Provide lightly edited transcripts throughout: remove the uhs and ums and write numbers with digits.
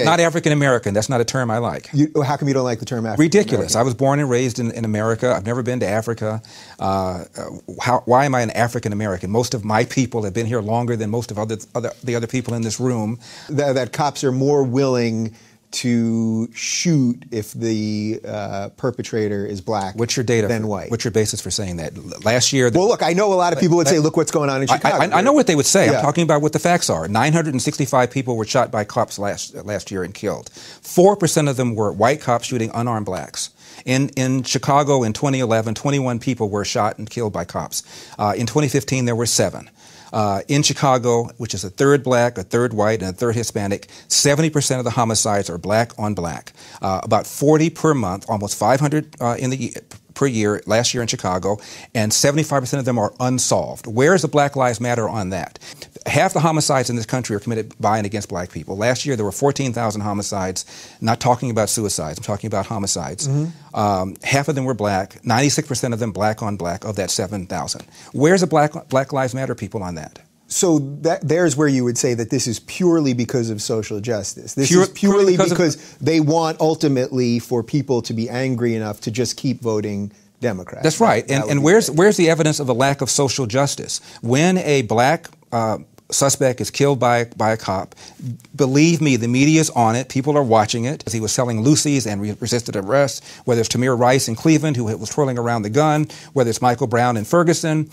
Not African American. That's not a term I like. How come you don't like the term African American? Ridiculous. I was born and raised in America. I've never been to Africa. Why am I an African American? Most of my people have been here longer than most of the other people in this room. That cops are more willing to shoot if the perpetrator is black than white. What's your basis for saying that? Last year... Well, look, I know a lot of people would say, look what's going on in Chicago. I know what they would say. Yeah. I'm talking about what the facts are. 965 people were shot by cops last year and killed. 4% of them were white cops shooting unarmed blacks. In Chicago in 2011, 21 people were shot and killed by cops. In 2015, there were 7. In Chicago, which is a third black, a third white, and a third Hispanic, 70% of the homicides are black on black. About 40 per month, almost 500 per year last year in Chicago, and 75% of them are unsolved. Where is the Black Lives Matter on that? Half the homicides in this country are committed by and against black people. Last year there were 14,000 homicides, not talking about suicides, I'm talking about homicides. Half of them were black, 96% of them black on black of that 7,000. Where's the Black Lives Matter people on that? So there's where you would say that this is purely because of social justice. This is purely because they want ultimately for people to be angry enough to just keep voting Democrat. That's right. And where's the evidence of a lack of social justice? When a black suspect is killed by a cop, believe me, the media's on it. People are watching it. He was selling Lucy's and resisted arrest, whether it's Tamir Rice in Cleveland, who was twirling around the gun, whether it's Michael Brown in Ferguson,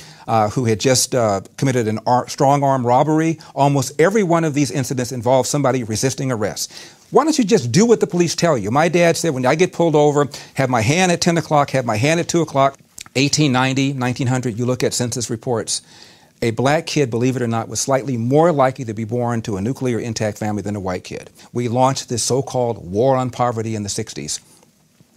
who had just committed a strong-arm robbery. Almost every one of these incidents involved somebody resisting arrest. Why don't you just do what the police tell you? My dad said, when I get pulled over, have my hand at 10 o'clock, have my hand at 2 o'clock. 1890, 1900, you look at census reports. A black kid, believe it or not, was slightly more likely to be born to a nuclear intact family than a white kid. We launched this so-called war on poverty in the 60s,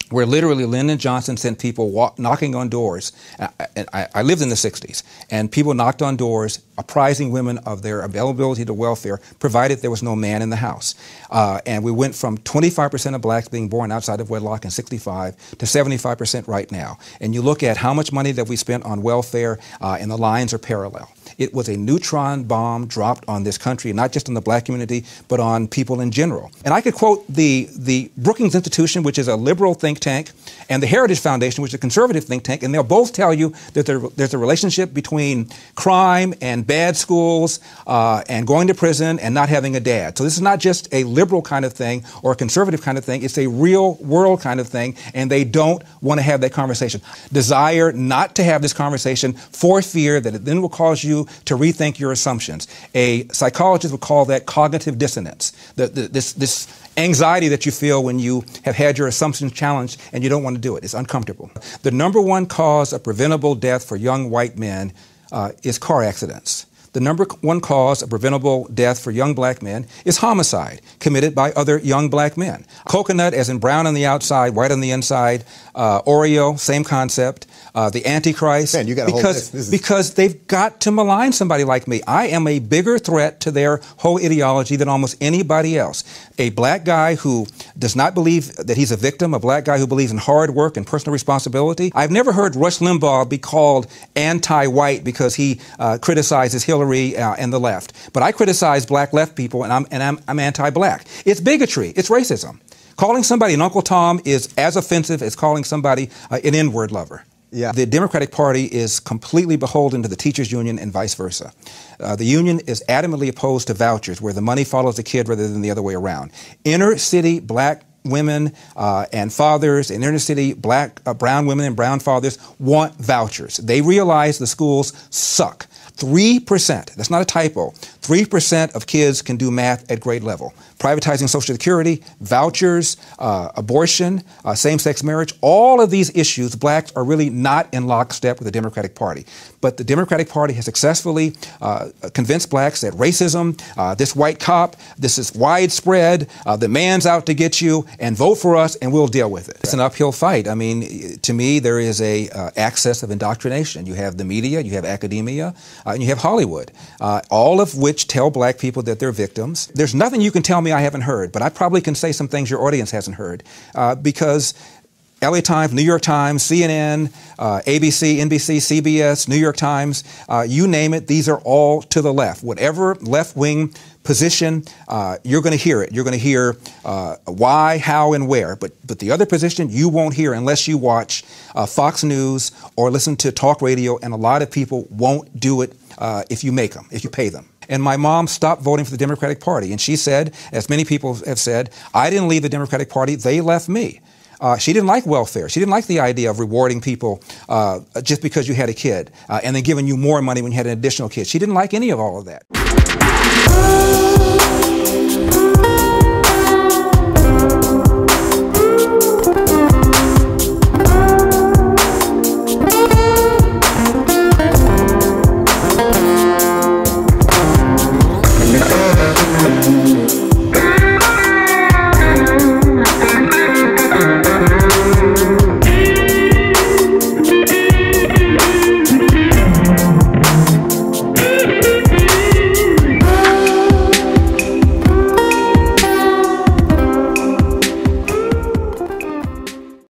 where literally Lyndon Johnson sent people knocking on doors. I lived in the 60s, and people knocked on doors apprising women of their availability to welfare, provided there was no man in the house. And we went from 25% of blacks being born outside of wedlock in 65 to 75% right now. And you look at how much money that we spent on welfare, and the lines are parallel. It was a neutron bomb dropped on this country, not just on the black community, but on people in general. And I could quote the Brookings Institution, which is a liberal think tank, and the Heritage Foundation, which is a conservative think tank, and they'll both tell you that there's a relationship between crime and bad schools and going to prison and not having a dad. So this is not just a liberal kind of thing or a conservative kind of thing. It's a real world kind of thing, and they don't want to have that conversation. Desire not to have this conversation for fear that it then will cause you to rethink your assumptions. A psychologist would call that cognitive dissonance, this anxiety that you feel when you have had your assumptions challenged and you don't want to do it. It's uncomfortable. The #1 cause of preventable death for young white men is car accidents. The #1 cause of preventable death for young black men is homicide committed by other young black men. Coconut, as in brown on the outside, white on the inside. Oreo, same concept. The Antichrist. Man, you got a whole list. Because they've got to malign somebody like me. I am a bigger threat to their whole ideology than almost anybody else. A black guy who does not believe that he's a victim, a black guy who believes in hard work and personal responsibility. I've never heard Rush Limbaugh be called anti-white because he criticizes Hillary and the left. But I criticize black left people, and I'm anti-black. It's bigotry. It's racism. Calling somebody an Uncle Tom is as offensive as calling somebody an N-word lover. Yeah. The Democratic Party is completely beholden to the teachers union and vice versa. The union is adamantly opposed to vouchers, where the money follows the kid rather than the other way around. Inner city black women and fathers and inner city black brown women and brown fathers want vouchers. They realize the schools suck. 3%, that's not a typo, 3% of kids can do math at grade level. Privatizing Social Security, vouchers, abortion, same-sex marriage, all of these issues, blacks are really not in lockstep with the Democratic Party. But the Democratic Party has successfully convinced blacks that racism, this white cop, this is widespread, the man's out to get you, and vote for us and we'll deal with it. It's an uphill fight. I mean, to me, there is a access of indoctrination. You have the media, you have academia, and you have Hollywood, all of which tell black people that they're victims. There's nothing you can tell me I haven't heard, but I probably can say some things your audience hasn't heard, because LA Times, New York Times, CNN, ABC, NBC, CBS, New York Times, you name it, these are all to the left. Whatever left-wing position, you're going to hear it. You're going to hear why, how, and where. But the other position you won't hear unless you watch Fox News or listen to talk radio, and a lot of people won't do it if you make them, if you pay them. And my mom stopped voting for the Democratic Party. And she said, as many people have said, I didn't leave the Democratic Party, they left me. She didn't like welfare. She didn't like the idea of rewarding people just because you had a kid and then giving you more money when you had an additional kid. She didn't like any of all of that.